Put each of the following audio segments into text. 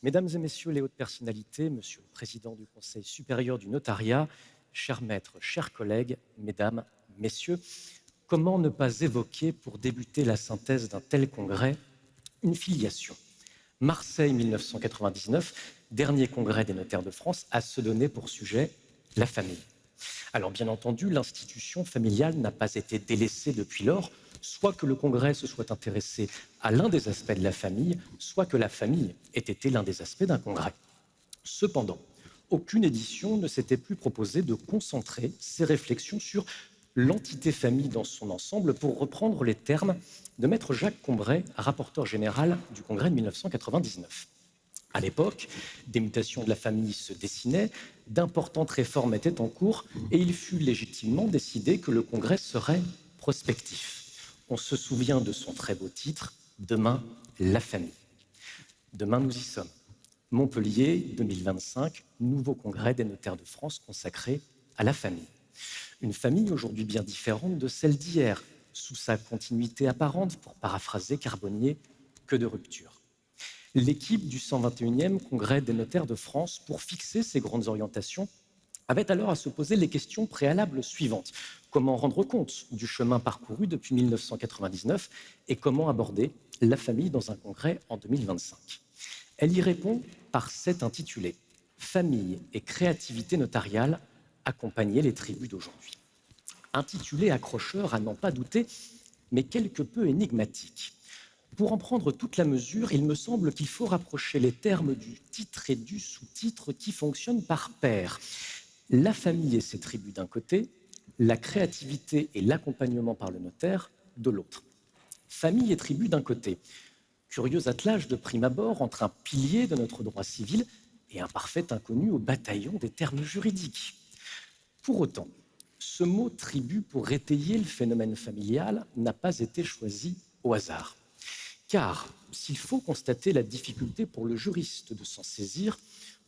Mesdames et messieurs les hautes personnalités, monsieur le président du Conseil supérieur du notariat, chers maîtres, chers collègues, mesdames, messieurs, comment ne pas évoquer, pour débuter la synthèse d'un tel congrès, une filiation? Marseille 1999, dernier congrès des notaires de France, a se donné pour sujet la famille. Alors bien entendu, l'institution familiale n'a pas été délaissée depuis lors, soit que le Congrès se soit intéressé à l'un des aspects de la famille, soit que la famille ait été l'un des aspects d'un Congrès. Cependant, aucune édition ne s'était plus proposée de concentrer ses réflexions sur l'entité famille dans son ensemble, pour reprendre les termes de maître Jacques Combray, rapporteur général du Congrès de 1999. À l'époque, des mutations de la famille se dessinaient, d'importantes réformes étaient en cours et il fut légitimement décidé que le Congrès serait prospectif. On se souvient de son très beau titre, Demain, la famille. Demain, nous y sommes. Montpellier, 2025, nouveau congrès des notaires de France consacré à la famille. Une famille aujourd'hui bien différente de celle d'hier, sous sa continuité apparente, pour paraphraser Carbonnier, que de rupture. L'équipe du 121e Congrès des notaires de France, pour fixer ses grandes orientations, avait alors à se poser les questions préalables suivantes. Comment rendre compte du chemin parcouru depuis 1999 et comment aborder la famille dans un congrès en 2025? Elle y répond par cet intitulé « Famille et créativité notariale, accompagner les tribus d'aujourd'hui ». Intitulé accrocheur à n'en pas douter, mais quelque peu énigmatique. Pour en prendre toute la mesure, il me semble qu'il faut rapprocher les termes du titre et du sous-titre qui fonctionnent par paire. La famille et ses tribus d'un côté, la créativité et l'accompagnement par le notaire de l'autre. Famille et tribu d'un côté. Curieux attelage de prime abord entre un pilier de notre droit civil et un parfait inconnu au bataillon des termes juridiques. Pour autant, ce mot tribu pour étayer le phénomène familial n'a pas été choisi au hasard. Car s'il faut constater la difficulté pour le juriste de s'en saisir,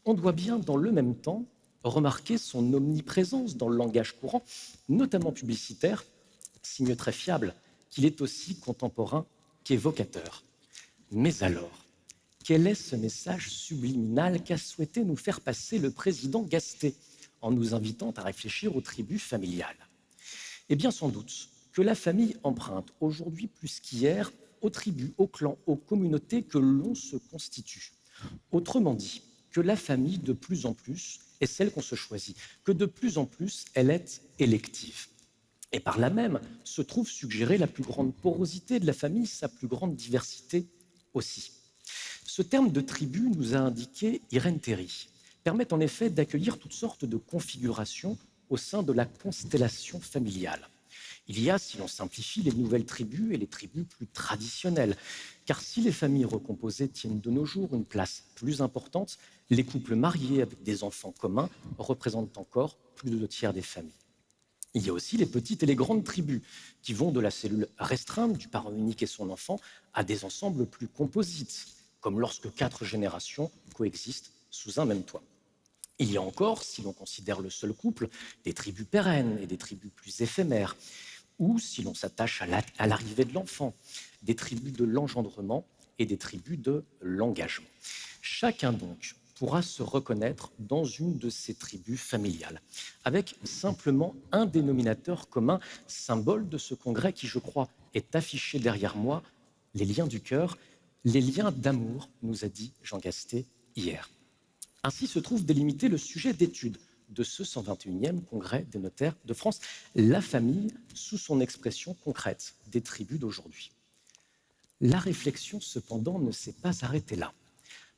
on doit bien dans le même temps remarquer son omniprésence dans le langage courant, notamment publicitaire, signe très fiable qu'il est aussi contemporain qu'évocateur. Mais alors, quel est ce message subliminal qu'a souhaité nous faire passer le président Gastet en nous invitant à réfléchir aux tribus familiales? Eh bien, sans doute que la famille emprunte aujourd'hui plus qu'hier aux tribus, aux clans, aux communautés que l'on se constitue. Autrement dit, que la famille, de plus en plus, est celle qu'on se choisit, que de plus en plus, elle est élective. Et par là même se trouve suggérer la plus grande porosité de la famille, sa plus grande diversité aussi. Ce terme de tribu, nous a indiqué Irène Théry, permet en effet d'accueillir toutes sortes de configurations au sein de la constellation familiale. Il y a, si l'on simplifie, les nouvelles tribus et les tribus plus traditionnelles. Car si les familles recomposées tiennent de nos jours une place plus importante, les couples mariés avec des enfants communs représentent encore plus de 2/3 des familles. Il y a aussi les petites et les grandes tribus, qui vont de la cellule restreinte du parent unique et son enfant à des ensembles plus composites, comme lorsque 4 générations coexistent sous un même toit. Il y a encore, si l'on considère le seul couple, des tribus pérennes et des tribus plus éphémères, ou, si l'on s'attache à l'arrivée de l'enfant, des tribus de l'engendrement et des tribus de l'engagement. Chacun donc pourra se reconnaître dans une de ces tribus familiales, avec simplement un dénominateur commun, symbole de ce congrès qui, je crois, est affiché derrière moi, les liens du cœur, les liens d'amour, nous a dit Jean Gastet hier. Ainsi se trouve délimité le sujet d'étude de ce 121e Congrès des notaires de France, la famille sous son expression concrète des tribus d'aujourd'hui. La réflexion, cependant, ne s'est pas arrêtée là.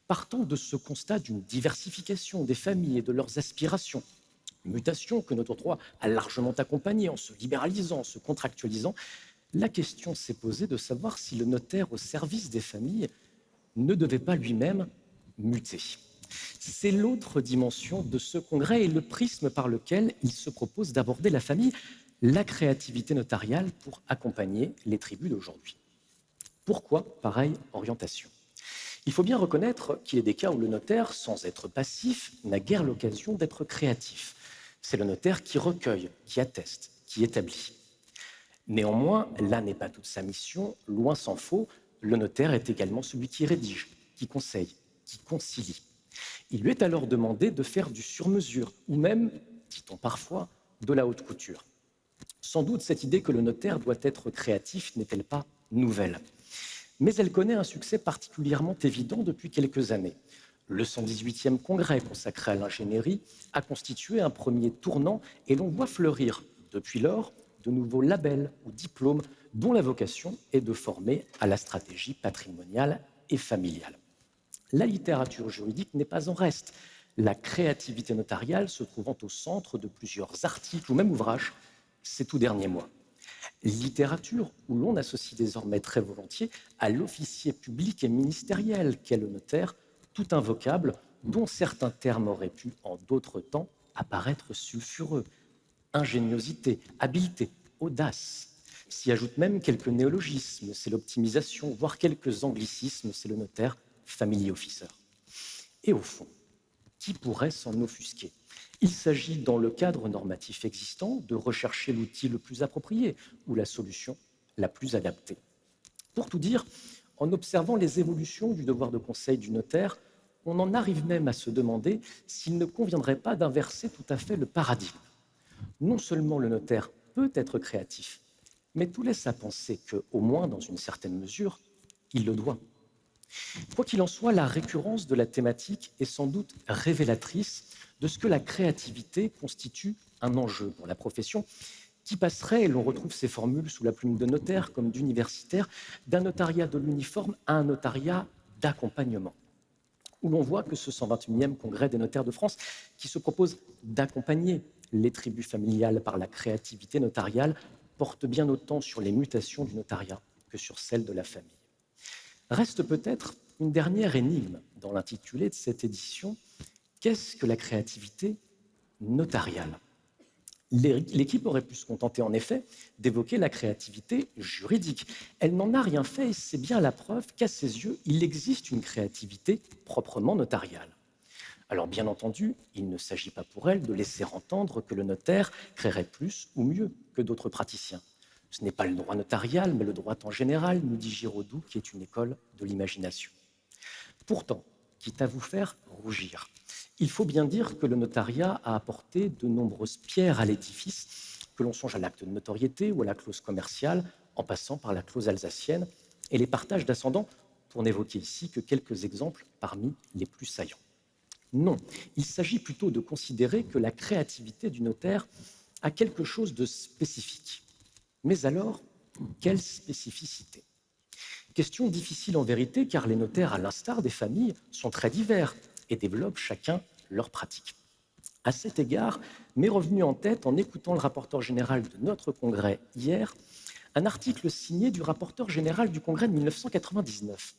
Partant de ce constat d'une diversification des familles et de leurs aspirations, mutation que notre droit a largement accompagnée en se libéralisant, en se contractualisant, la question s'est posée de savoir si le notaire au service des familles ne devait pas lui-même muter. C'est l'autre dimension de ce congrès et le prisme par lequel il se propose d'aborder la famille, la créativité notariale pour accompagner les tribus d'aujourd'hui. Pourquoi pareille orientation? Il faut bien reconnaître qu'il y a des cas où le notaire, sans être passif, n'a guère l'occasion d'être créatif. C'est le notaire qui recueille, qui atteste, qui établit. Néanmoins, là n'est pas toute sa mission, loin s'en faut, le notaire est également celui qui rédige, qui conseille, qui concilie. Il lui est alors demandé de faire du sur-mesure, ou même, dit-on parfois, de la haute couture. Sans doute cette idée que le notaire doit être créatif n'est-elle pas nouvelle. Mais elle connaît un succès particulièrement évident depuis quelques années. Le 118e congrès consacré à l'ingénierie a constitué un premier tournant et l'on voit fleurir, depuis lors, de nouveaux labels ou diplômes dont la vocation est de former à la stratégie patrimoniale et familiale. La littérature juridique n'est pas en reste, la créativité notariale se trouvant au centre de plusieurs articles ou même ouvrages ces tout derniers mois. Littérature où l'on associe désormais très volontiers à l'officier public et ministériel qu'est le notaire, tout un vocable dont certains termes auraient pu, en d'autres temps, apparaître sulfureux. Ingéniosité, habileté, audace. S'y ajoutent même quelques néologismes, c'est l'optimisation, voire quelques anglicismes, c'est le notaire family officer. Et au fond, qui pourrait s'en offusquer? Il s'agit, dans le cadre normatif existant, de rechercher l'outil le plus approprié ou la solution la plus adaptée. Pour tout dire, en observant les évolutions du devoir de conseil du notaire, on en arrive même à se demander s'il ne conviendrait pas d'inverser tout à fait le paradigme. Non seulement le notaire peut être créatif, mais tout laisse à penser que, au moins dans une certaine mesure, il le doit. Quoi qu'il en soit, la récurrence de la thématique est sans doute révélatrice de ce que la créativité constitue un enjeu pour la profession qui passerait, et l'on retrouve ces formules sous la plume de notaire comme d'universitaire, d'un notariat de l'uniforme à un notariat d'accompagnement, où l'on voit que ce 121e congrès des notaires de France, qui se propose d'accompagner les tribus familiales par la créativité notariale, porte bien autant sur les mutations du notariat que sur celles de la famille. Reste peut-être une dernière énigme dans l'intitulé de cette édition. Qu'est-ce que la créativité notariale? L'équipe aurait pu se contenter en effet d'évoquer la créativité juridique. Elle n'en a rien fait et c'est bien la preuve qu'à ses yeux, il existe une créativité proprement notariale. Alors bien entendu, il ne s'agit pas pour elle de laisser entendre que le notaire créerait plus ou mieux que d'autres praticiens. Ce n'est pas le droit notarial, mais le droit en général, nous dit Giraudoux, qui est une école de l'imagination. Pourtant, quitte à vous faire rougir, il faut bien dire que le notariat a apporté de nombreuses pierres à l'édifice, que l'on songe à l'acte de notoriété ou à la clause commerciale, en passant par la clause alsacienne et les partages d'ascendants, pour n'évoquer ici que quelques exemples parmi les plus saillants. Non, il s'agit plutôt de considérer que la créativité du notaire a quelque chose de spécifique. Mais alors, quelle spécificité? Question difficile en vérité, car les notaires, à l'instar des familles, sont très divers et développent chacun leur pratique. À cet égard, m'est revenu en tête, en écoutant le rapporteur général de notre congrès hier, un article signé du rapporteur général du congrès de 1999.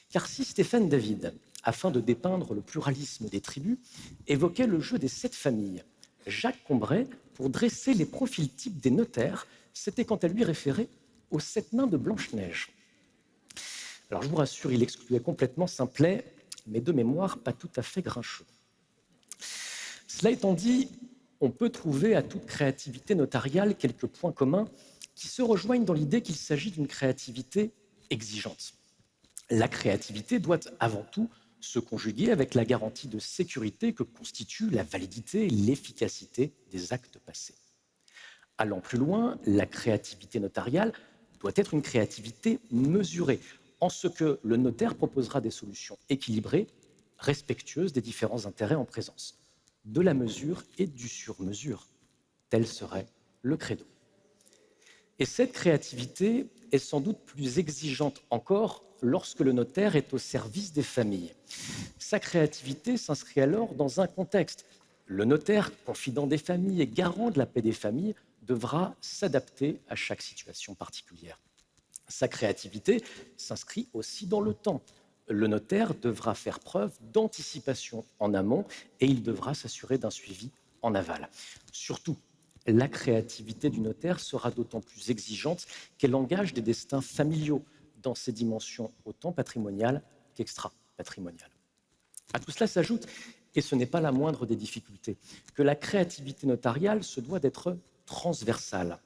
Car si Stéphane David, afin de dépeindre le pluralisme des tribus, évoquait le jeu des 7 familles, Jacques Combray, pour dresser les profils types des notaires, s'était quant à lui référé aux 7 nains de Blanche-Neige. Alors je vous rassure, il excluait complètement Simplet, mais de mémoire pas tout à fait grincheux. Cela étant dit, on peut trouver à toute créativité notariale quelques points communs qui se rejoignent dans l'idée qu'il s'agit d'une créativité exigeante. La créativité doit avant tout se conjuguer avec la garantie de sécurité que constitue la validité et l'efficacité des actes passés. Allant plus loin, la créativité notariale doit être une créativité mesurée, en ce que le notaire proposera des solutions équilibrées, respectueuses des différents intérêts en présence, de la mesure et du sur-mesure. Tel serait le credo. Et cette créativité est sans doute plus exigeante encore lorsque le notaire est au service des familles. Sa créativité s'inscrit alors dans un contexte. Le notaire, confident des familles et garant de la paix des familles, devra s'adapter à chaque situation particulière. Sa créativité s'inscrit aussi dans le temps. Le notaire devra faire preuve d'anticipation en amont et il devra s'assurer d'un suivi en aval. Surtout, la créativité du notaire sera d'autant plus exigeante qu'elle engage des destins familiaux dans ses dimensions autant patrimoniales qu'extra-patrimoniales. À tout cela s'ajoute, et ce n'est pas la moindre des difficultés, que la créativité notariale se doit d'être transversale.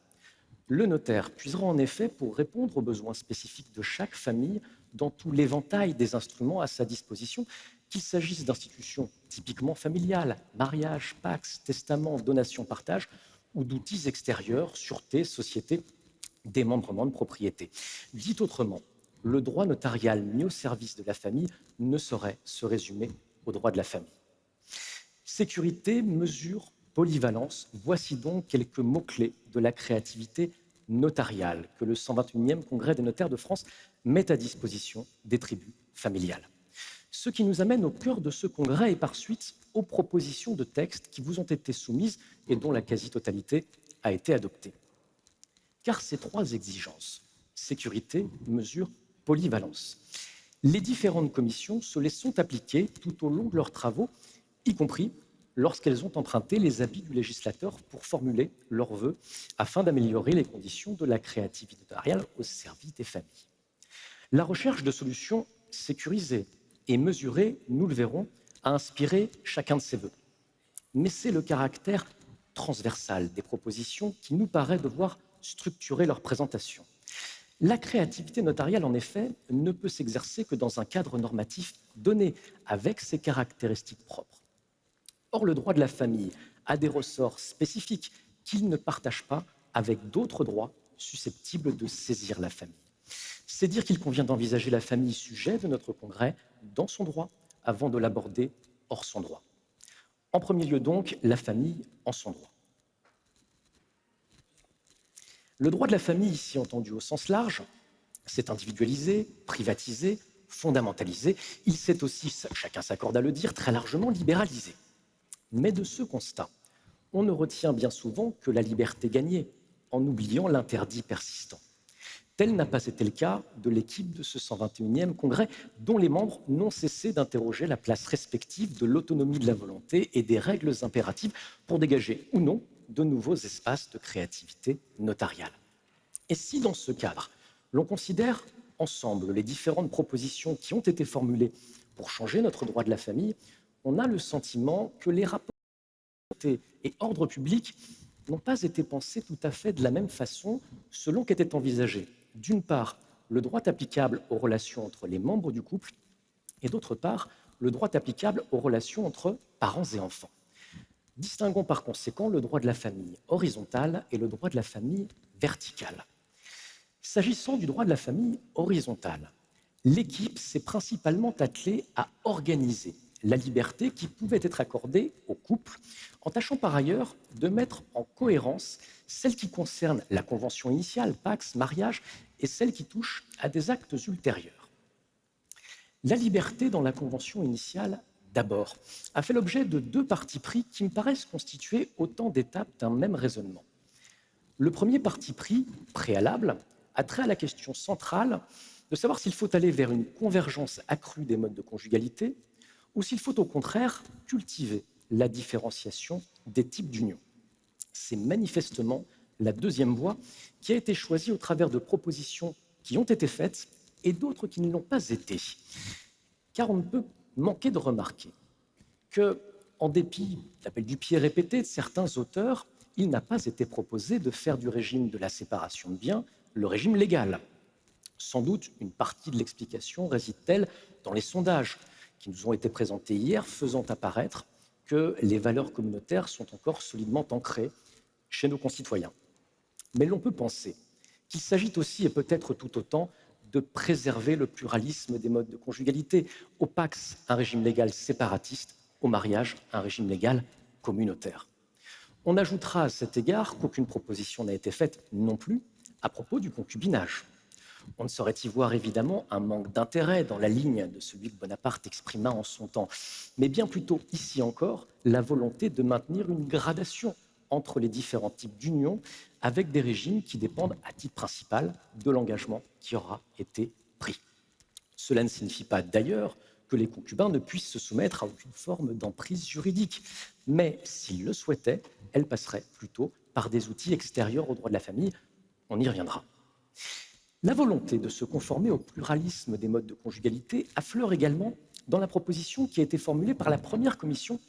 Le notaire puisera en effet pour répondre aux besoins spécifiques de chaque famille dans tout l'éventail des instruments à sa disposition, Qu'il s'agisse d'institutions typiquement familiales, mariage, pax, testament, donation, partage, ou d'outils extérieurs, sûreté, société, démembrement de propriété. Dit autrement, le droit notarial mis au service de la famille ne saurait se résumer au droit de la famille. Sécurité, mesure, polyvalence, voici donc quelques mots-clés de la créativité notariale que le 121e Congrès des notaires de France met à disposition des tribus familiales. Ce qui nous amène au cœur de ce congrès et par suite aux propositions de textes qui vous ont été soumises et dont la quasi-totalité a été adoptée. Car ces trois exigences, sécurité, mesure, polyvalence, les différentes commissions se les sont appliquées tout au long de leurs travaux, y compris lorsqu'elles ont emprunté les habits du législateur pour formuler leurs vœux afin d'améliorer les conditions de la créativité notariale au service des familles. La recherche de solutions sécurisées et mesurées, nous le verrons, a inspiré chacun de ces vœux. Mais c'est le caractère transversal des propositions qui nous paraît devoir structurer leur présentation. La créativité notariale, en effet, ne peut s'exercer que dans un cadre normatif donné, avec ses caractéristiques propres. Or, le droit de la famille a des ressorts spécifiques qu'il ne partage pas avec d'autres droits susceptibles de saisir la famille. C'est dire qu'il convient d'envisager la famille sujet de notre congrès dans son droit avant de l'aborder hors son droit. En premier lieu donc, la famille en son droit. Le droit de la famille, ici entendu au sens large, s'est individualisé, privatisé, fondamentalisé. Il s'est aussi, chacun s'accorde à le dire, très largement libéralisé. Mais de ce constat, on ne retient bien souvent que la liberté gagnée, en oubliant l'interdit persistant. Tel n'a pas été le cas de l'équipe de ce 121e congrès, dont les membres n'ont cessé d'interroger la place respective de l'autonomie de la volonté et des règles impératives pour dégager ou non de nouveaux espaces de créativité notariale. Et si, dans ce cadre, l'on considère ensemble les différentes propositions qui ont été formulées pour changer notre droit de la famille, on a le sentiment que les rapports et ordre public n'ont pas été pensés tout à fait de la même façon selon qu'était envisagé, d'une part, le droit applicable aux relations entre les membres du couple et d'autre part, le droit applicable aux relations entre parents et enfants. Distinguons par conséquent le droit de la famille horizontal et le droit de la famille vertical. S'agissant du droit de la famille horizontal, l'équipe s'est principalement attelée à organiser la liberté qui pouvait être accordée au couple, en tâchant par ailleurs de mettre en cohérence celle qui concerne la convention initiale, pax, mariage, et celle qui touche à des actes ultérieurs. La liberté dans la convention initiale, d'abord, a fait l'objet de deux partis pris qui me paraissent constituer autant d'étapes d'un même raisonnement. Le premier parti pris, préalable, a trait à la question centrale de savoir s'il faut aller vers une convergence accrue des modes de conjugalité ou s'il faut au contraire cultiver la différenciation des types d'union. C'est manifestement la deuxième voie qui a été choisie au travers de propositions qui ont été faites et d'autres qui ne l'ont pas été. Car on ne peut manquer de remarquer que, en dépit d'appels du pied répétés de certains auteurs, il n'a pas été proposé de faire du régime de la séparation de biens le régime légal. Sans doute une partie de l'explication réside-t-elle dans les sondages qui nous ont été présentés hier, faisant apparaître que les valeurs communautaires sont encore solidement ancrées chez nos concitoyens. Mais l'on peut penser qu'il s'agit aussi, et peut-être tout autant, de préserver le pluralisme des modes de conjugalité. Au pax, un régime légal séparatiste, au mariage, un régime légal communautaire. On ajoutera à cet égard qu'aucune proposition n'a été faite non plus à propos du concubinage. On ne saurait y voir évidemment un manque d'intérêt dans la ligne de celui que Bonaparte exprima en son temps, mais bien plutôt ici encore la volonté de maintenir une gradation entre les différents types d'unions avec des régimes qui dépendent à titre principal de l'engagement qui aura été pris. Cela ne signifie pas d'ailleurs que les concubins ne puissent se soumettre à aucune forme d'emprise juridique, mais s'ils le souhaitaient, elle passerait plutôt par des outils extérieurs au droit de la famille. On y reviendra. La volonté de se conformer au pluralisme des modes de conjugalité affleure également dans la proposition qui a été formulée par la première commission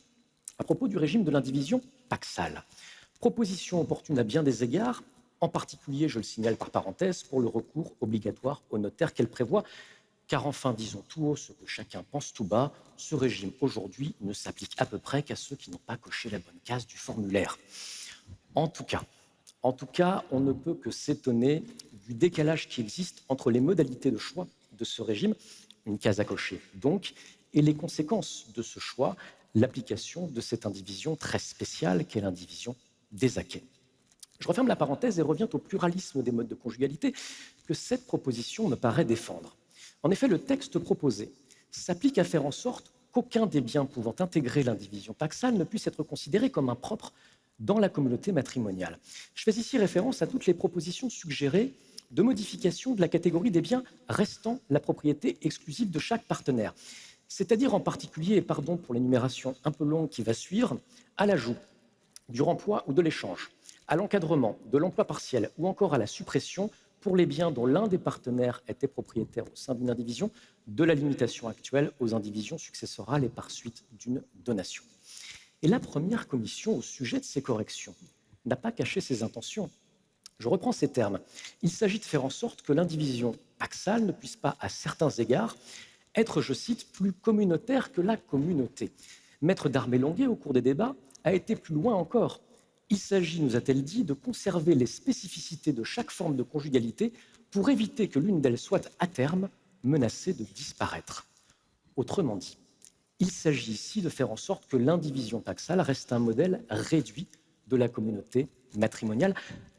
à propos du régime de l'indivision paxale. Proposition opportune à bien des égards, en particulier, je le signale par parenthèse, pour le recours obligatoire au notaire qu'elle prévoit, Car enfin, disons tout haut ce que chacun pense tout bas, ce régime aujourd'hui ne s'applique à peu près qu'à ceux qui n'ont pas coché la bonne case du formulaire. En tout cas, on ne peut que s'étonner du décalage qui existe entre les modalités de choix de ce régime, une case à cocher donc, et les conséquences de ce choix, l'application de cette indivision très spéciale qu'est l'indivision des acquets. Je referme la parenthèse et reviens au pluralisme des modes de conjugalité que cette proposition me paraît défendre. En effet, le texte proposé s'applique à faire en sorte qu'aucun des biens pouvant intégrer l'indivision paxale ne puisse être considéré comme impropre dans la communauté matrimoniale. Je fais ici référence à toutes les propositions suggérées de modification de la catégorie des biens restant la propriété exclusive de chaque partenaire, c'est-à-dire en particulier, et pardon pour l'énumération un peu longue qui va suivre, à l'ajout du remploi ou de l'échange, à l'encadrement de l'emploi partiel ou encore à la suppression pour les biens dont l'un des partenaires était propriétaire au sein d'une indivision, de la limitation actuelle aux indivisions successorales et par suite d'une donation. Et la première commission, au sujet de ces corrections, n'a pas caché ses intentions. Je reprends ces termes. Il s'agit de faire en sorte que l'indivision paxale ne puisse pas, à certains égards, être, je cite, plus communautaire que la communauté. Maître d'Armé-Longuet, au cours des débats, a été plus loin encore. Il s'agit, nous a-t-elle dit, de conserver les spécificités de chaque forme de conjugalité pour éviter que l'une d'elles soit, à terme, menacée de disparaître. Autrement dit, il s'agit ici de faire en sorte que l'indivision paxale reste un modèle réduit de la communauté matrimoniale,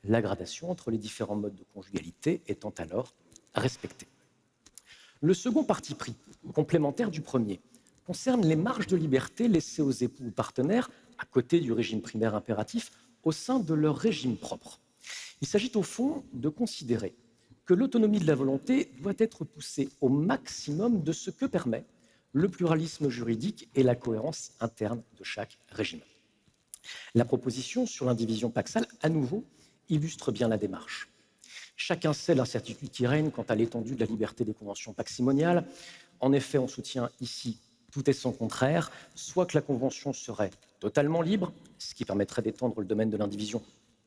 la gradation entre les différents modes de conjugalité étant alors respectée. Le second parti pris, complémentaire du premier, concerne les marges de liberté laissées aux époux ou partenaires, à côté du régime primaire impératif, au sein de leur régime propre. Il s'agit au fond de considérer que l'autonomie de la volonté doit être poussée au maximum de ce que permet le pluralisme juridique et la cohérence interne de chaque régime. La proposition sur l'indivision paxale, à nouveau, illustre bien la démarche. Chacun sait l'incertitude qui règne quant à l'étendue de la liberté des conventions paximoniales. En effet, on soutient ici tout est son contraire, soit que la convention serait totalement libre, ce qui permettrait d'étendre le domaine de l'indivision,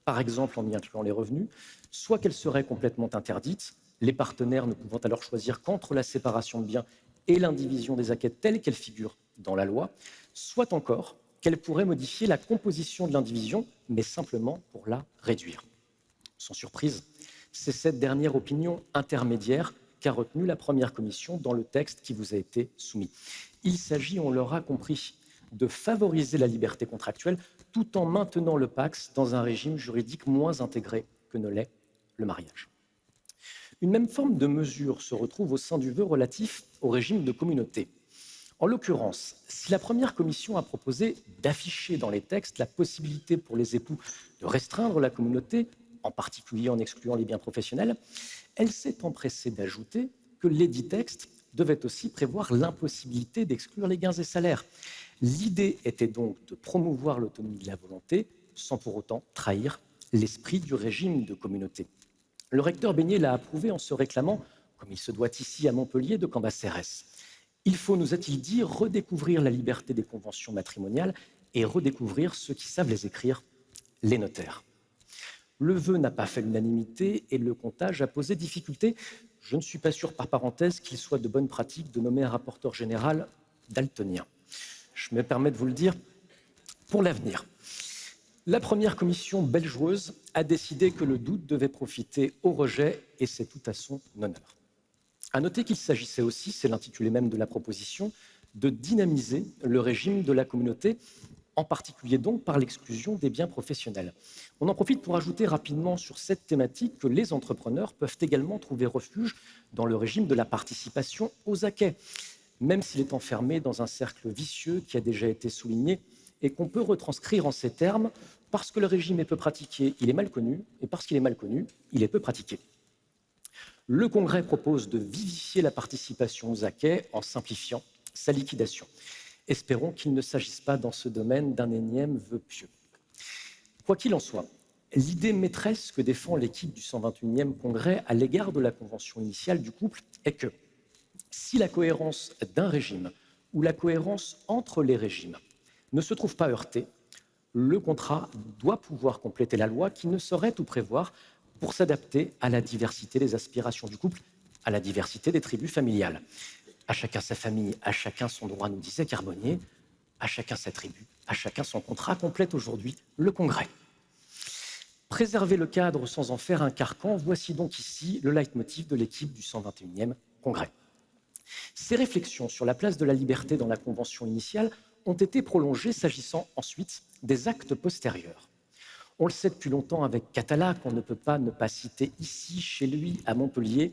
par exemple en y incluant les revenus, soit qu'elle serait complètement interdite, les partenaires ne pouvant alors choisir qu'entre la séparation de biens et l'indivision des acquets telle qu'elle figure dans la loi, soit encore qu'elle pourrait modifier la composition de l'indivision, mais simplement pour la réduire. Sans surprise, c'est cette dernière opinion intermédiaire qu'a retenue la première commission dans le texte qui vous a été soumis. Il s'agit, on l'aura compris, de favoriser la liberté contractuelle tout en maintenant le Pacs dans un régime juridique moins intégré que ne l'est le mariage. Une même forme de mesure se retrouve au sein du vœu relatif au régime de communauté. En l'occurrence, si la première commission a proposé d'afficher dans les textes la possibilité pour les époux de restreindre la communauté, en particulier en excluant les biens professionnels, elle s'est empressée d'ajouter que lesdits textes devaient aussi prévoir l'impossibilité d'exclure les gains et salaires. L'idée était donc de promouvoir l'autonomie de la volonté sans pour autant trahir l'esprit du régime de communauté. Le recteur Beignet l'a approuvé en se réclamant, comme il se doit ici à Montpellier, de Cambacérès. Il faut, nous a-t-il dit, redécouvrir la liberté des conventions matrimoniales et redécouvrir ceux qui savent les écrire, les notaires. Le vœu n'a pas fait l'unanimité et le comptage a posé difficulté. Je ne suis pas sûr, par parenthèse, qu'il soit de bonne pratique de nommer un rapporteur général daltonien. Je me permets de vous le dire pour l'avenir. La première commission, belle joueuse, a décidé que le doute devait profiter au rejet et c'est tout à son honneur. À noter qu'il s'agissait aussi, c'est l'intitulé même de la proposition, de dynamiser le régime de la communauté, en particulier donc par l'exclusion des biens professionnels. On en profite pour ajouter rapidement sur cette thématique que les entrepreneurs peuvent également trouver refuge dans le régime de la participation aux acquets, même s'il est enfermé dans un cercle vicieux qui a déjà été souligné et qu'on peut retranscrire en ces termes: parce que le régime est peu pratiqué, il est mal connu, et parce qu'il est mal connu, il est peu pratiqué. Le Congrès propose de vivifier la participation aux acquets en simplifiant sa liquidation. Espérons qu'il ne s'agisse pas dans ce domaine d'un énième vœu pieux. Quoi qu'il en soit, l'idée maîtresse que défend l'équipe du 121e Congrès à l'égard de la convention initiale du couple est que si la cohérence d'un régime ou la cohérence entre les régimes ne se trouve pas heurtée, le contrat doit pouvoir compléter la loi qui ne saurait tout prévoir pour s'adapter à la diversité des aspirations du couple, à la diversité des tribus familiales. À chacun sa famille, à chacun son droit, nous disait Carbonnier, à chacun sa tribu, à chacun son contrat, complète aujourd'hui le Congrès. Préserver le cadre sans en faire un carcan, voici donc ici le leitmotiv de l'équipe du 121e Congrès. Ces réflexions sur la place de la liberté dans la Convention initiale ont été prolongées s'agissant ensuite des actes postérieurs. On le sait depuis longtemps avec Catala qu'on ne peut pas ne pas citer ici, chez lui, à Montpellier,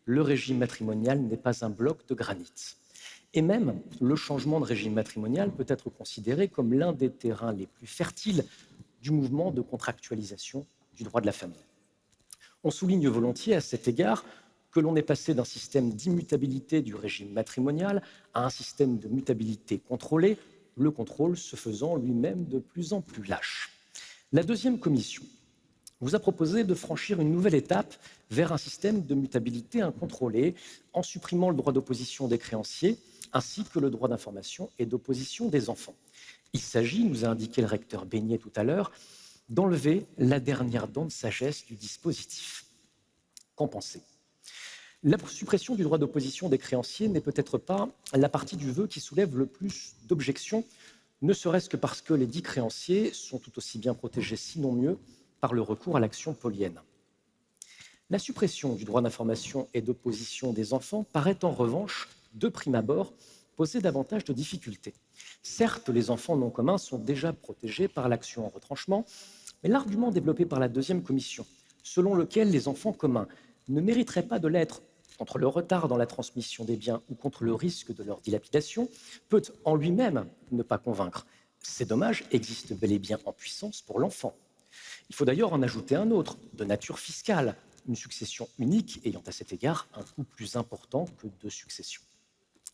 le régime matrimonial n'est pas un bloc de granit. Et même, le changement de régime matrimonial peut être considéré comme l'un des terrains les plus fertiles du mouvement de contractualisation du droit de la famille. On souligne volontiers à cet égard que l'on est passé d'un système d'immutabilité du régime matrimonial à un système de mutabilité contrôlée, le contrôle se faisant lui-même de plus en plus lâche. La deuxième commission vous a proposé de franchir une nouvelle étape vers un système de mutabilité incontrôlée en supprimant le droit d'opposition des créanciers ainsi que le droit d'information et d'opposition des enfants. Il s'agit, nous a indiqué le recteur Beignet tout à l'heure, d'enlever la dernière dent de sagesse du dispositif. Qu'en pensez ? La suppression du droit d'opposition des créanciers n'est peut-être pas la partie du vœu qui soulève le plus d'objections, ne serait-ce que parce que les dits créanciers sont tout aussi bien protégés, sinon mieux, par le recours à l'action polienne. La suppression du droit d'information et d'opposition des enfants paraît en revanche, de prime abord, poser davantage de difficultés. Certes, les enfants non communs sont déjà protégés par l'action en retranchement, mais l'argument développé par la deuxième commission, selon lequel les enfants communs ne mériteraient pas de l'être contre le retard dans la transmission des biens ou contre le risque de leur dilapidation, peut en lui-même ne pas convaincre. Ces dommages existent bel et bien en puissance pour l'enfant. Il faut d'ailleurs en ajouter un autre, de nature fiscale, une succession unique ayant à cet égard un coût plus important que deux successions.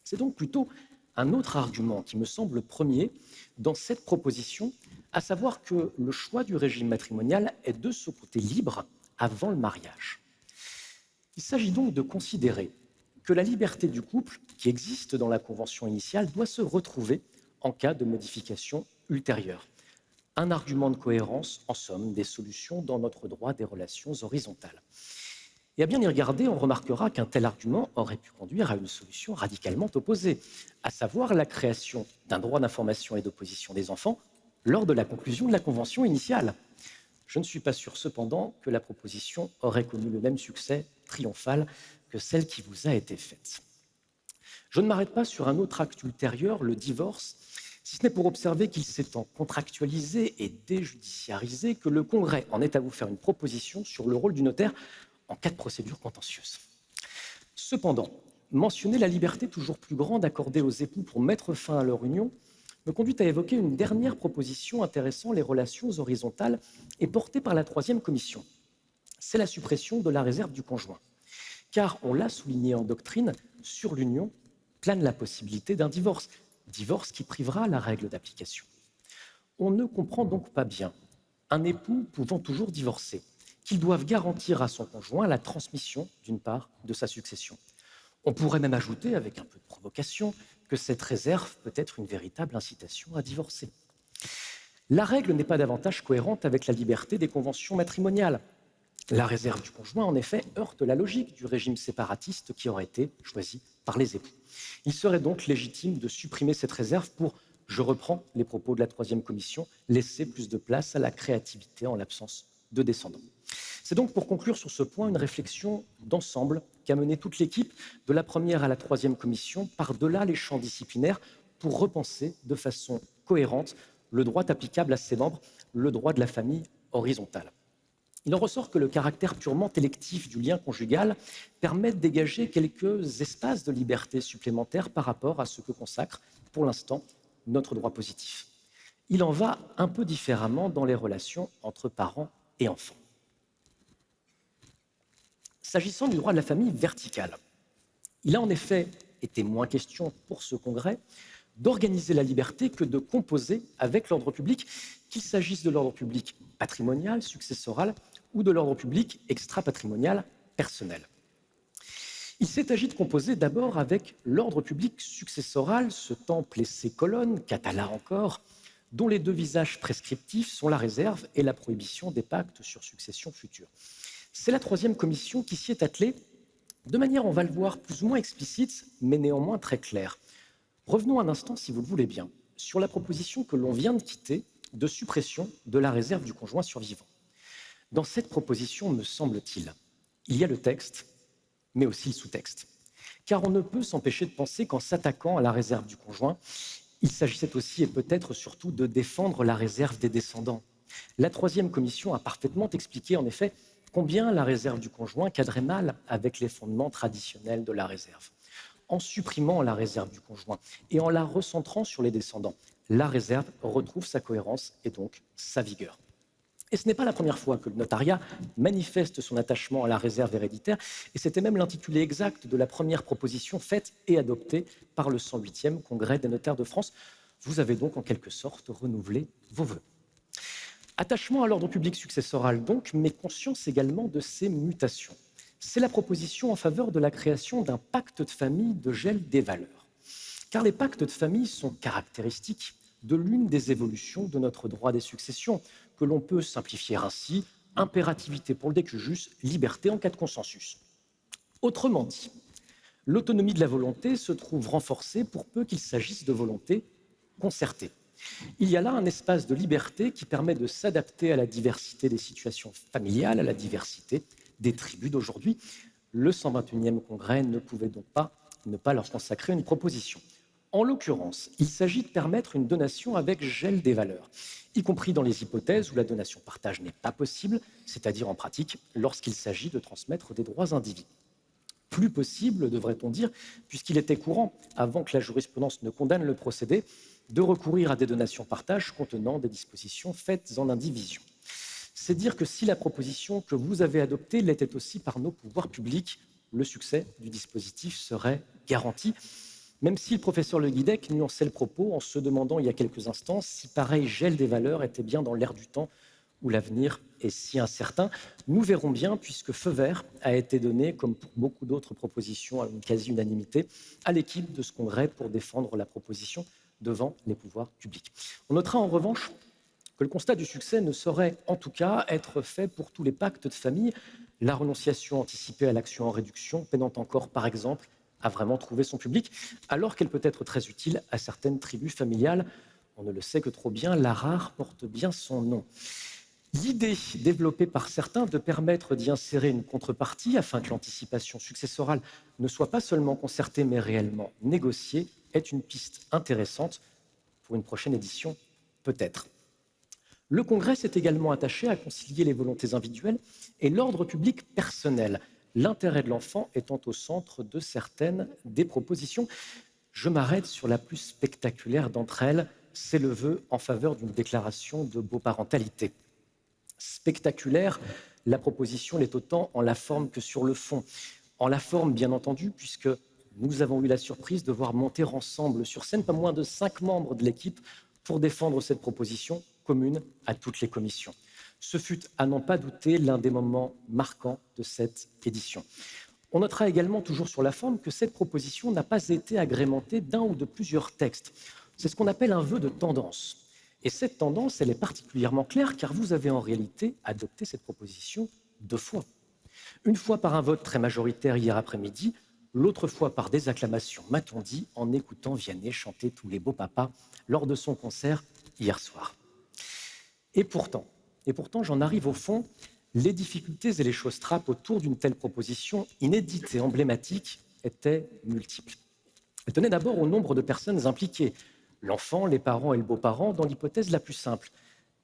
C'est donc plutôt un autre argument qui me semble premier dans cette proposition, à savoir que le choix du régime matrimonial est de ce côté libre avant le mariage. Il s'agit donc de considérer que la liberté du couple qui existe dans la convention initiale doit se retrouver en cas de modification ultérieure. Un argument de cohérence, en somme, des solutions dans notre droit des relations horizontales. Et à bien y regarder, on remarquera qu'un tel argument aurait pu conduire à une solution radicalement opposée, à savoir la création d'un droit d'information et d'opposition des enfants lors de la conclusion de la convention initiale. Je ne suis pas sûr cependant que la proposition aurait connu le même succès triomphal que celle qui vous a été faite. Je ne m'arrête pas sur un autre acte ultérieur, le divorce, si ce n'est pour observer qu'il s'étant contractualisé et déjudiciarisé, que le Congrès en est à vous faire une proposition sur le rôle du notaire en cas de procédure contentieuse. Cependant, mentionner la liberté toujours plus grande accordée aux époux pour mettre fin à leur union me conduit à évoquer une dernière proposition intéressant les relations horizontales et portée par la troisième commission. C'est la suppression de la réserve du conjoint. Car, on l'a souligné en doctrine, sur l'union plane la possibilité d'un divorce, divorce qui privera la règle d'application. On ne comprend donc pas bien un époux pouvant toujours divorcer, qu'il doive garantir à son conjoint la transmission d'une part de sa succession. On pourrait même ajouter, avec un peu de provocation, que cette réserve peut être une véritable incitation à divorcer. La règle n'est pas davantage cohérente avec la liberté des conventions matrimoniales. La réserve du conjoint, en effet, heurte la logique du régime séparatiste qui aurait été choisi par les époux. Il serait donc légitime de supprimer cette réserve pour, je reprends les propos de la troisième commission, laisser plus de place à la créativité en l'absence de descendants. C'est donc pour conclure sur ce point une réflexion d'ensemble qu'a menée toute l'équipe, de la première à la troisième commission, par-delà les champs disciplinaires, pour repenser de façon cohérente le droit applicable à ses membres, le droit de la famille horizontale. Il en ressort que le caractère purement électif du lien conjugal permet de dégager quelques espaces de liberté supplémentaires par rapport à ce que consacre, pour l'instant, notre droit positif. Il en va un peu différemment dans les relations entre parents et enfants. S'agissant du droit de la famille verticale, il a en effet été moins question pour ce congrès d'organiser la liberté que de composer avec l'ordre public, qu'il s'agisse de l'ordre public patrimonial, successoral, ou de l'ordre public extra-patrimonial personnel. Il s'est agi de composer d'abord avec l'ordre public successoral, ce temple et ses colonnes, Catala encore, dont les deux visages prescriptifs sont la réserve et la prohibition des pactes sur succession future. C'est la troisième commission qui s'y est attelée De manière, on va le voir, plus ou moins explicite, mais néanmoins très claire. Revenons un instant, si vous le voulez bien, sur la proposition que l'on vient de quitter de suppression de la réserve du conjoint survivant. Dans cette proposition, me semble-t-il, il y a le texte, mais aussi le sous-texte. Car on ne peut s'empêcher de penser qu'en s'attaquant à la réserve du conjoint, il s'agissait aussi et peut-être surtout de défendre la réserve des descendants. La troisième commission a parfaitement expliqué en effet combien la réserve du conjoint cadrait mal avec les fondements traditionnels de la réserve. En supprimant la réserve du conjoint et en la recentrant sur les descendants, la réserve retrouve sa cohérence et donc sa vigueur. Et ce n'est pas la première fois que le notariat manifeste son attachement à la réserve héréditaire, et c'était même l'intitulé exact de la première proposition faite et adoptée par le 108e Congrès des notaires de France. Vous avez donc en quelque sorte renouvelé vos vœux. Attachement à l'ordre public successoral donc, mais conscience également de ses mutations. C'est la proposition en faveur de la création d'un pacte de famille de gel des valeurs. Car les pactes de famille sont caractéristiques de l'une des évolutions de notre droit des successions, que l'on peut simplifier ainsi, impérativité pour le décujus, liberté en cas de consensus. Autrement dit, l'autonomie de la volonté se trouve renforcée pour peu qu'il s'agisse de volonté concertée. Il y a là un espace de liberté qui permet de s'adapter à la diversité des situations familiales, à la diversité des tribus d'aujourd'hui. Le 121e Congrès ne pouvait donc pas ne pas leur consacrer une proposition. En l'occurrence, il s'agit de permettre une donation avec gel des valeurs, y compris dans les hypothèses où la donation partage n'est pas possible, c'est-à-dire en pratique lorsqu'il s'agit de transmettre des droits indivis. Plus possible, devrait-on dire, puisqu'il était courant, avant que la jurisprudence ne condamne le procédé, de recourir à des donations partage contenant des dispositions faites en indivision. C'est dire que si la proposition que vous avez adoptée l'était aussi par nos pouvoirs publics, le succès du dispositif serait garanti, même si le professeur Le Guidec nuançait le propos en se demandant il y a quelques instants si pareil gel des valeurs était bien dans l'air du temps où l'avenir est si incertain. Nous verrons bien, puisque feu vert a été donné, comme pour beaucoup d'autres propositions à une quasi-unanimité, à l'équipe de ce congrès pour défendre la proposition devant les pouvoirs publics. On notera en revanche que le constat du succès ne saurait en tout cas être fait pour tous les pactes de famille, la renonciation anticipée à l'action en réduction peinant encore, par exemple, à vraiment trouver son public, alors qu'elle peut être très utile à certaines tribus familiales. On ne le sait que trop bien, la rare porte bien son nom. L'idée développée par certains de permettre d'y insérer une contrepartie afin que l'anticipation successorale ne soit pas seulement concertée mais réellement négociée est une piste intéressante pour une prochaine édition, peut-être. Le Congrès s'est également attaché à concilier les volontés individuelles et l'ordre public personnel, l'intérêt de l'enfant étant au centre de certaines des propositions. Je m'arrête sur la plus spectaculaire d'entre elles, c'est le vœu en faveur d'une déclaration de beau-parentalité. Spectaculaire, la proposition l'est autant en la forme que sur le fond. En la forme, bien entendu, puisque nous avons eu la surprise de voir monter ensemble sur scène pas moins de 5 membres de l'équipe pour défendre cette proposition commune à toutes les commissions. Ce fut, à n'en pas douter, l'un des moments marquants de cette édition. On notera également, toujours sur la forme, que cette proposition n'a pas été agrémentée d'un ou de plusieurs textes. C'est ce qu'on appelle un vœu de tendance. Et cette tendance, elle est particulièrement claire car vous avez en réalité adopté cette proposition 2 fois. Une fois par un vote très majoritaire hier après-midi, l'autre fois par des acclamations, m'a-t-on dit, en écoutant Vianney chanter Tous les beaux papas lors de son concert hier soir. Et pourtant, j'en arrive au fond, les difficultés et les choses-trappes autour d'une telle proposition inédite et emblématique étaient multiples. Elles tenaient d'abord au nombre de personnes impliquées, l'enfant, les parents et le beau-parent, dans l'hypothèse la plus simple.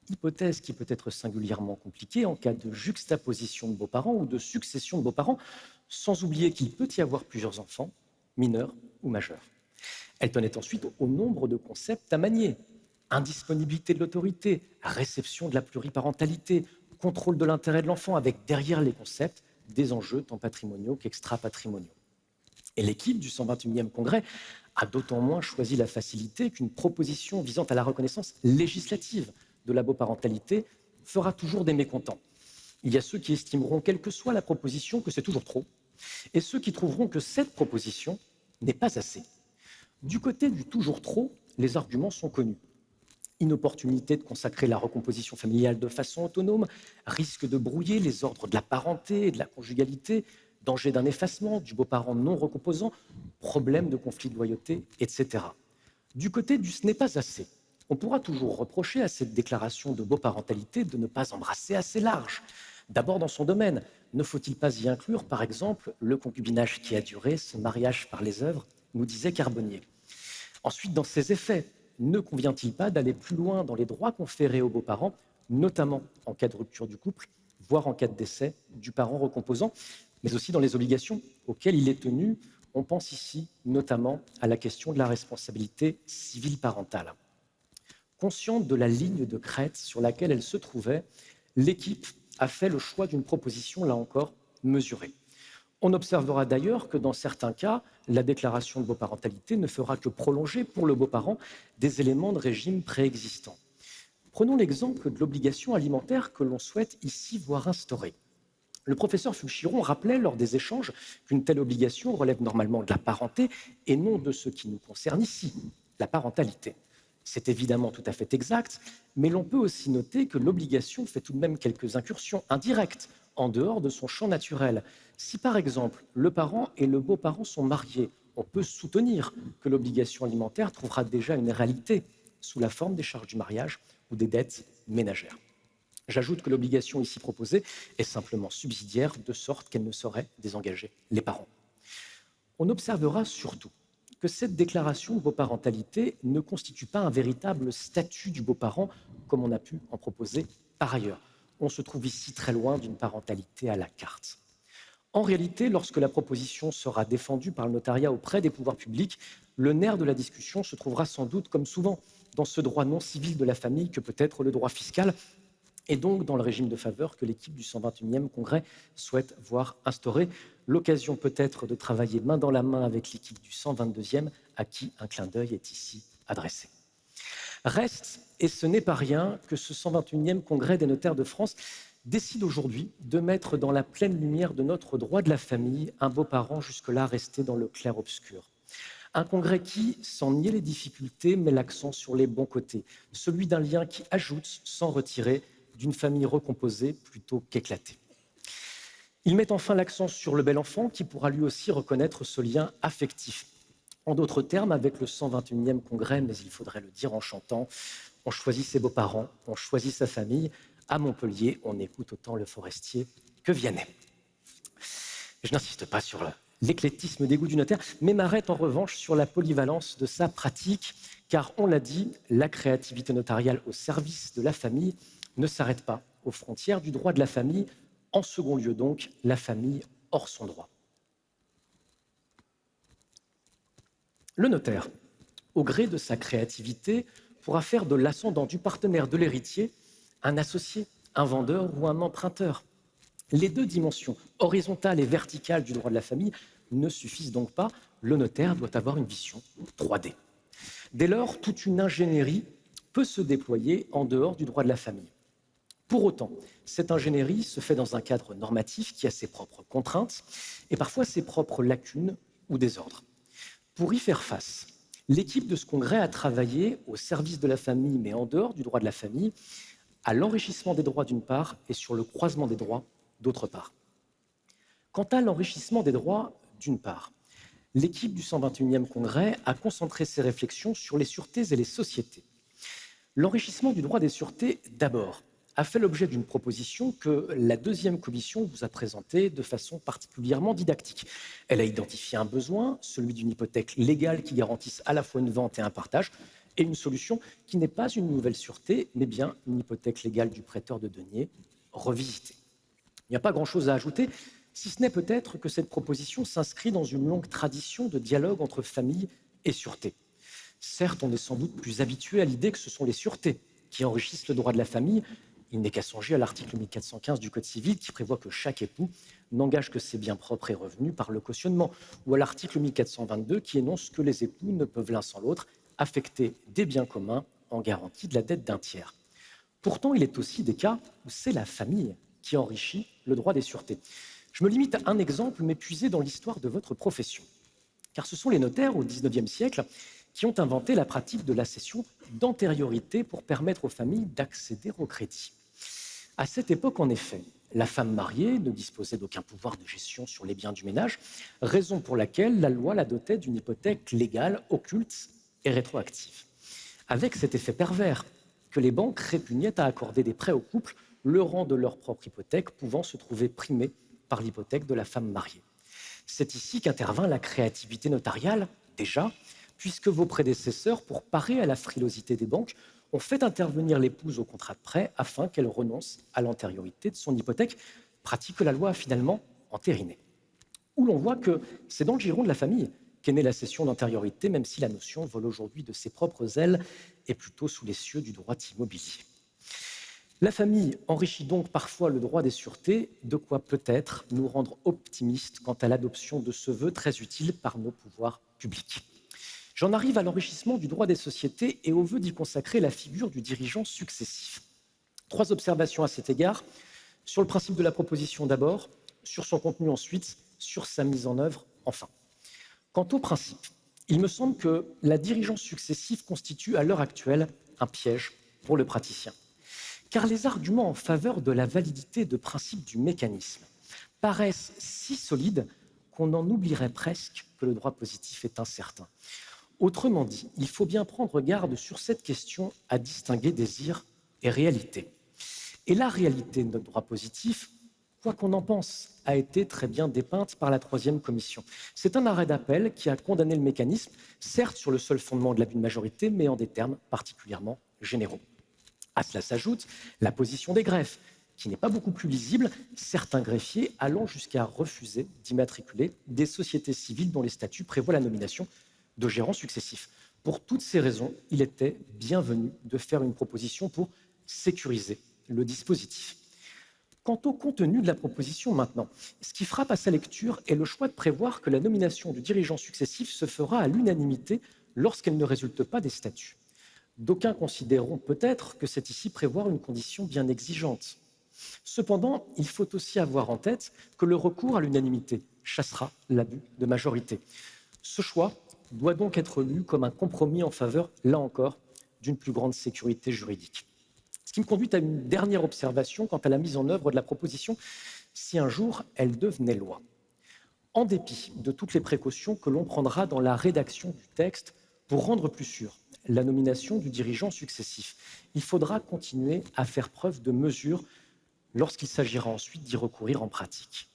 Hypothèse qui peut être singulièrement compliquée en cas de juxtaposition de beaux-parents ou de succession de beaux-parents, sans oublier qu'il peut y avoir plusieurs enfants, mineurs ou majeurs. Elle tenait ensuite au nombre de concepts à manier. Indisponibilité de l'autorité, réception de la pluriparentalité, contrôle de l'intérêt de l'enfant, avec derrière les concepts des enjeux tant patrimoniaux qu'extra-patrimoniaux. Et l'équipe du 121e Congrès a d'autant moins choisi la facilité qu'une proposition visant à la reconnaissance législative de la beau-parentalité fera toujours des mécontents. Il y a ceux qui estimeront, quelle que soit la proposition, que c'est toujours trop, et ceux qui trouveront que cette proposition n'est pas assez. Du côté du toujours trop, les arguments sont connus. Inopportunité de consacrer la recomposition familiale de façon autonome, risque de brouiller les ordres de la parenté et de la conjugalité, danger d'un effacement, du beau-parent non recomposant, problème de conflit de loyauté, etc. Du côté du ce n'est pas assez, on pourra toujours reprocher à cette déclaration de beau-parentalité de ne pas embrasser assez large. D'abord dans son domaine, ne faut-il pas y inclure, par exemple, le concubinage qui a duré, ce mariage par les œuvres, nous disait Carbonnier. Ensuite, dans ses effets, ne convient-il pas d'aller plus loin dans les droits conférés aux beaux-parents, notamment en cas de rupture du couple, voire en cas de décès du parent recomposant, mais aussi dans les obligations auxquelles il est tenu. On pense ici notamment à la question de la responsabilité civile parentale. Consciente de la ligne de crête sur laquelle elle se trouvait, l'équipe a fait le choix d'une proposition, là encore, mesurée. On observera d'ailleurs que dans certains cas, la déclaration de beau-parentalité ne fera que prolonger pour le beau-parent des éléments de régime préexistants. Prenons l'exemple de l'obligation alimentaire que l'on souhaite ici voir instaurée. Le professeur Fulchiron rappelait lors des échanges qu'une telle obligation relève normalement de la parenté et non de ce qui nous concerne ici, la parentalité. C'est évidemment tout à fait exact, mais l'on peut aussi noter que l'obligation fait tout de même quelques incursions indirectes en dehors de son champ naturel. Si par exemple le parent et le beau-parent sont mariés, on peut soutenir que l'obligation alimentaire trouvera déjà une réalité sous la forme des charges du mariage ou des dettes ménagères. J'ajoute que l'obligation ici proposée est simplement subsidiaire, de sorte qu'elle ne saurait désengager les parents. On observera surtout que cette déclaration de beau-parentalité ne constitue pas un véritable statut du beau-parent, comme on a pu en proposer par ailleurs. On se trouve ici très loin d'une parentalité à la carte. En réalité, lorsque la proposition sera défendue par le notariat auprès des pouvoirs publics, le nerf de la discussion se trouvera sans doute, comme souvent, dans ce droit non civil de la famille que peut être le droit fiscal, et donc dans le régime de faveur que l'équipe du 121e Congrès souhaite voir instauré. L'occasion peut-être de travailler main dans la main avec l'équipe du 122e, à qui un clin d'œil est ici adressé. Reste, et ce n'est pas rien, que ce 121e Congrès des notaires de France décide aujourd'hui de mettre dans la pleine lumière de notre droit de la famille un beau-parent jusque-là resté dans le clair-obscur. Un congrès qui, sans nier les difficultés, met l'accent sur les bons côtés, celui d'un lien qui ajoute, sans retirer, d'une famille recomposée plutôt qu'éclatée. Il met enfin l'accent sur le bel enfant qui pourra lui aussi reconnaître ce lien affectif. En d'autres termes, avec le 121e Congrès, mais il faudrait le dire en chantant, on choisit ses beaux-parents, on choisit sa famille. À Montpellier, on écoute autant le Forestier que Vianney. Je n'insiste pas sur l'éclectisme des goûts du notaire, mais m'arrête en revanche sur la polyvalence de sa pratique, car on l'a dit, la créativité notariale au service de la famille ne s'arrête pas aux frontières du droit de la famille, en second lieu donc, la famille hors son droit. Le notaire, au gré de sa créativité, pourra faire de l'ascendant du partenaire de l'héritier un associé, un vendeur ou un emprunteur. Les deux dimensions, horizontale et verticale du droit de la famille, ne suffisent donc pas. Le notaire doit avoir une vision 3D. Dès lors, toute une ingénierie peut se déployer en dehors du droit de la famille. Pour autant, cette ingénierie se fait dans un cadre normatif qui a ses propres contraintes et parfois ses propres lacunes ou désordres. Pour y faire face, l'équipe de ce congrès a travaillé au service de la famille, mais en dehors du droit de la famille, à l'enrichissement des droits d'une part et sur le croisement des droits d'autre part. Quant à l'enrichissement des droits d'une part, l'équipe du 121e Congrès a concentré ses réflexions sur les sûretés et les sociétés. L'enrichissement du droit des sûretés, d'abord, a fait l'objet d'une proposition que la deuxième commission vous a présentée de façon particulièrement didactique. Elle a identifié un besoin, celui d'une hypothèque légale qui garantisse à la fois une vente et un partage, et une solution qui n'est pas une nouvelle sûreté, mais bien une hypothèque légale du prêteur de deniers revisitée. Il n'y a pas grand-chose à ajouter, si ce n'est peut-être que cette proposition s'inscrit dans une longue tradition de dialogue entre famille et sûreté. Certes, on est sans doute plus habitué à l'idée que ce sont les sûretés qui enrichissent le droit de la famille. Il n'est qu'à songer à l'article 1415 du Code civil qui prévoit que chaque époux n'engage que ses biens propres et revenus par le cautionnement, ou à l'article 1422 qui énonce que les époux ne peuvent l'un sans l'autre affecter des biens communs en garantie de la dette d'un tiers. Pourtant, il est aussi des cas où c'est la famille qui enrichit le droit des sûretés. Je me limite à un exemple, mais puisé dans l'histoire de votre profession. Car ce sont les notaires, au XIXe siècle, qui ont inventé la pratique de la cession d'antériorité pour permettre aux familles d'accéder au crédit. À cette époque, en effet, La femme mariée ne disposait d'aucun pouvoir de gestion sur les biens du ménage, raison pour laquelle la loi la dotait d'une hypothèque légale, occulte et rétroactive. Avec cet effet pervers que les banques répugnaient à accorder des prêts au couple, le rang de leur propre hypothèque pouvant se trouver primé par l'hypothèque de la femme mariée. C'est ici qu'intervint la créativité notariale, déjà, puisque vos prédécesseurs, pour parer à la frilosité des banques, ont fait intervenir l'épouse au contrat de prêt afin qu'elle renonce à l'antériorité de son hypothèque, pratique que la loi a finalement entérinée. Où l'on voit que c'est dans le giron de la famille qu'est née la cession d'antériorité, même si la notion vole aujourd'hui de ses propres ailes et plutôt sous les cieux du droit immobilier. La famille enrichit donc parfois le droit des sûretés, de quoi peut-être nous rendre optimistes quant à l'adoption de ce vœu très utile par nos pouvoirs publics. J'en arrive à l'enrichissement du droit des sociétés et au vœu d'y consacrer la figure du dirigeant successif. 3 observations à cet égard. Sur le principe de la proposition d'abord, sur son contenu ensuite, sur sa mise en œuvre enfin. Quant au principe, il me semble que la dirigeance successive constitue à l'heure actuelle un piège pour le praticien. Car les arguments en faveur de la validité de principe du mécanisme paraissent si solides qu'on en oublierait presque que le droit positif est incertain. Autrement dit, il faut bien prendre garde sur cette question à distinguer désir et réalité. Et la réalité de notre droit positif, quoi qu'on en pense, a été très bien dépeinte par la 3e commission. C'est un arrêt d'appel qui a condamné le mécanisme, certes sur le seul fondement de l'abus de majorité, mais en des termes particulièrement généraux. À cela s'ajoute la position des greffes, qui n'est pas beaucoup plus lisible, certains greffiers allant jusqu'à refuser d'immatriculer des sociétés civiles dont les statuts prévoient la nomination de gérants successifs. Pour toutes ces raisons, il était bienvenu de faire une proposition pour sécuriser le dispositif. Quant au contenu de la proposition maintenant, ce qui frappe à sa lecture est le choix de prévoir que la nomination du dirigeant successif se fera à l'unanimité lorsqu'elle ne résulte pas des statuts. D'aucuns considéreront peut-être que c'est ici prévoir une condition bien exigeante. Cependant, il faut aussi avoir en tête que le recours à l'unanimité chassera l'abus de majorité. Ce choix doit donc être lu comme un compromis en faveur, là encore, d'une plus grande sécurité juridique. Ce qui me conduit à une dernière observation quant à la mise en œuvre de la proposition, si un jour elle devenait loi. En dépit de toutes les précautions que l'on prendra dans la rédaction du texte pour rendre plus sûr la nomination du dirigeant successif, il faudra continuer à faire preuve de mesure lorsqu'il s'agira ensuite d'y recourir en pratique.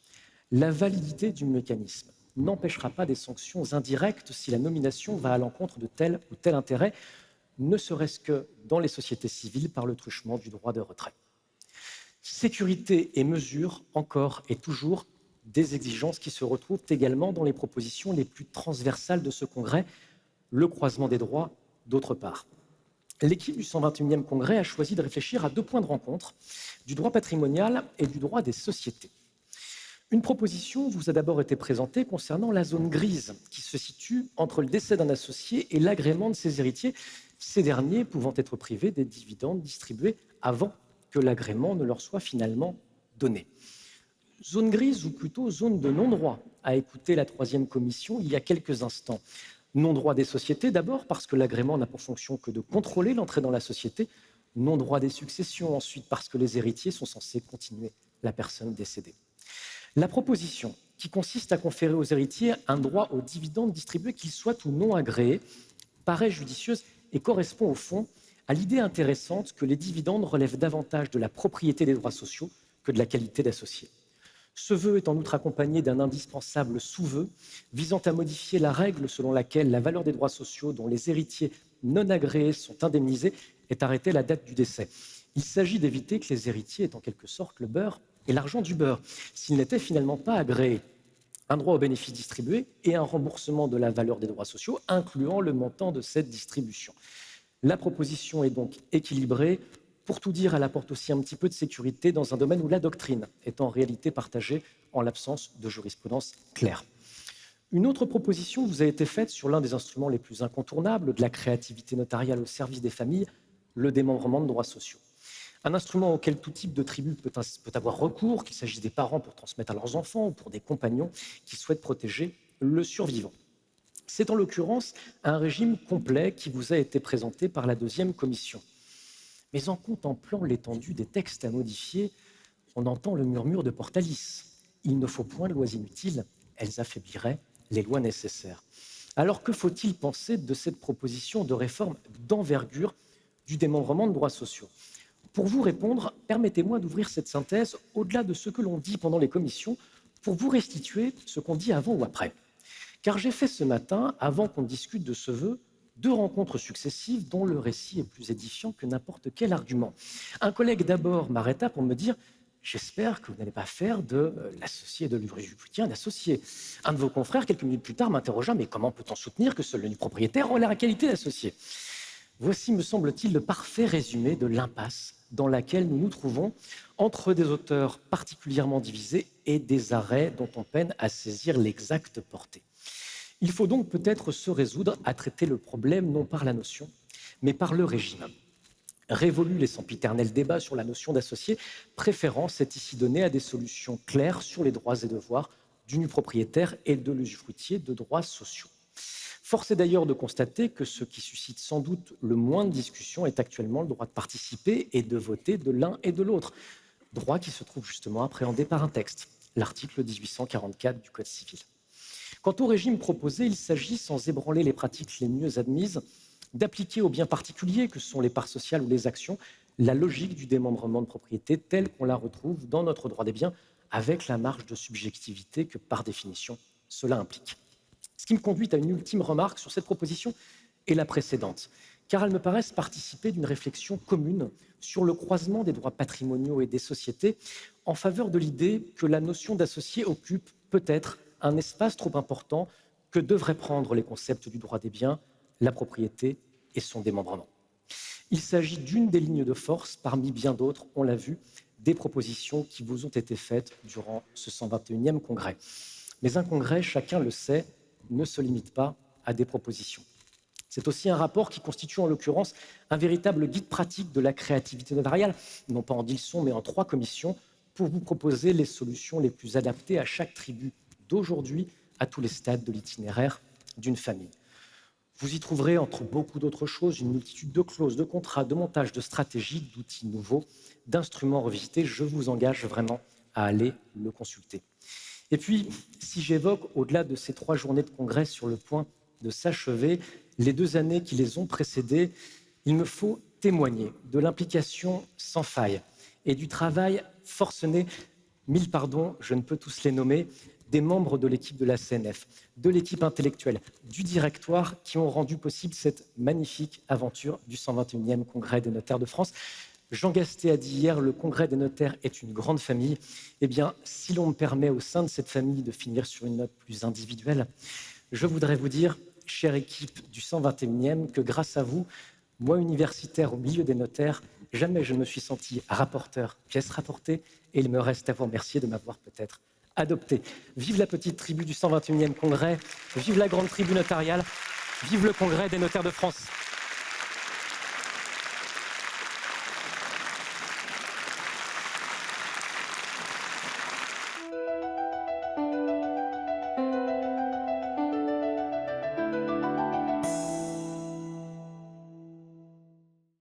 La validité du mécanisme n'empêchera pas des sanctions indirectes si la nomination va à l'encontre de tel ou tel intérêt, ne serait-ce que dans les sociétés civiles par le truchement du droit de retrait. Sécurité et mesure, encore et toujours, des exigences qui se retrouvent également dans les propositions les plus transversales de ce congrès, le croisement des droits d'autre part. L'équipe du 121e congrès a choisi de réfléchir à 2 points de rencontre, du droit patrimonial et du droit des sociétés. Une proposition vous a d'abord été présentée concernant la zone grise qui se situe entre le décès d'un associé et l'agrément de ses héritiers, ces derniers pouvant être privés des dividendes distribués avant que l'agrément ne leur soit finalement donné. Zone grise ou plutôt zone de non-droit, a écouté la 3e commission il y a quelques instants. Non-droit des sociétés d'abord, parce que l'agrément n'a pour fonction que de contrôler l'entrée dans la société. Non-droit des successions ensuite, parce que les héritiers sont censés continuer la personne décédée. La proposition, qui consiste à conférer aux héritiers un droit aux dividendes distribués, qu'ils soient ou non agréés, paraît judicieuse et correspond au fond à l'idée intéressante que les dividendes relèvent davantage de la propriété des droits sociaux que de la qualité d'associé. Ce vœu est en outre accompagné d'un indispensable sous-vœu visant à modifier la règle selon laquelle la valeur des droits sociaux dont les héritiers non agréés sont indemnisés est arrêtée à la date du décès. Il s'agit d'éviter que les héritiers aient en quelque sorte le beurre et l'argent du beurre, s'ils n'étaient finalement pas agréés. Un droit aux bénéfices distribués et un remboursement de la valeur des droits sociaux, incluant le montant de cette distribution. La proposition est donc équilibrée. Pour tout dire, elle apporte aussi un petit peu de sécurité dans un domaine où la doctrine est en réalité partagée en l'absence de jurisprudence claire. Une autre proposition vous a été faite sur l'un des instruments les plus incontournables de la créativité notariale au service des familles, le démembrement de droits sociaux. Un instrument auquel tout type de tribu peut avoir recours, qu'il s'agisse des parents pour transmettre à leurs enfants ou pour des compagnons qui souhaitent protéger le survivant. C'est en l'occurrence un régime complet qui vous a été présenté par la 2e commission. Mais en contemplant l'étendue des textes à modifier, on entend le murmure de Portalis. Il ne faut point de lois inutiles, elles affaibliraient les lois nécessaires. Alors que faut-il penser de cette proposition de réforme d'envergure du démembrement de droits sociaux? Pour vous répondre, permettez-moi d'ouvrir cette synthèse au-delà de ce que l'on dit pendant les commissions pour vous restituer ce qu'on dit avant ou après. Car j'ai fait ce matin, avant qu'on discute de ce vœu, 2 rencontres successives dont le récit est plus édifiant que n'importe quel argument. Un collègue d'abord m'arrêta pour me dire « J'espère que vous n'allez pas faire de l'associé de l'usufruitier un associé ». Un de vos confrères, quelques minutes plus tard, m'interrogea « Mais comment peut-on soutenir que seul le propriétaire aurait la qualité d'associé ?» Voici, me semble-t-il, le parfait résumé de l'impasse dans laquelle nous nous trouvons entre des auteurs particulièrement divisés et des arrêts dont on peine à saisir l'exacte portée. Il faut donc peut-être se résoudre à traiter le problème non par la notion, mais par le régime. Révolu les sempiternels débats sur la notion d'associé, préférence est ici donnée à des solutions claires sur les droits et devoirs du nu propriétaire et de l'usufruitier de droits sociaux. Force est d'ailleurs de constater que ce qui suscite sans doute le moins de discussion est actuellement le droit de participer et de voter de l'un et de l'autre, droit qui se trouve justement appréhendé par un texte, l'article 1844 du Code civil. Quant au régime proposé, il s'agit, sans ébranler les pratiques les mieux admises, d'appliquer aux biens particuliers que sont les parts sociales ou les actions, la logique du démembrement de propriété telle qu'on la retrouve dans notre droit des biens, avec la marge de subjectivité que, par définition, cela implique. Ce qui me conduit à une ultime remarque sur cette proposition et la précédente, car elles me paraissent participer d'une réflexion commune sur le croisement des droits patrimoniaux et des sociétés en faveur de l'idée que la notion d'associé occupe peut-être un espace trop important que devraient prendre les concepts du droit des biens, la propriété et son démembrement. Il s'agit d'une des lignes de force parmi bien d'autres, on l'a vu, des propositions qui vous ont été faites durant ce 121e congrès. Mais un congrès, chacun le sait, ne se limite pas à des propositions. C'est aussi un rapport qui constitue en l'occurrence un véritable guide pratique de la créativité notariale, non pas en 10 leçons, mais en 3 commissions, pour vous proposer les solutions les plus adaptées à chaque tribu d'aujourd'hui, à tous les stades de l'itinéraire d'une famille. Vous y trouverez, entre beaucoup d'autres choses, une multitude de clauses, de contrats, de montages, de stratégies, d'outils nouveaux, d'instruments revisités. Je vous engage vraiment à aller le consulter. Et puis, si j'évoque, au-delà de ces 3 journées de congrès sur le point de s'achever, les 2 années qui les ont précédées, il me faut témoigner de l'implication sans faille et du travail forcené, 1000 pardons, je ne peux tous les nommer, des membres de l'équipe de la CNF, de l'équipe intellectuelle, du directoire qui ont rendu possible cette magnifique aventure du 121e Congrès des notaires de France. Jean Gastet a dit hier, le Congrès des notaires est une grande famille. Eh bien, si l'on me permet au sein de cette famille de finir sur une note plus individuelle, je voudrais vous dire, chère équipe du 121e, que grâce à vous, moi universitaire au milieu des notaires, jamais je ne me suis senti rapporteur, pièce rapportée, et il me reste à vous remercier de m'avoir peut-être adopté. Vive la petite tribu du 121e Congrès, vive la grande tribu notariale, vive le Congrès des notaires de France.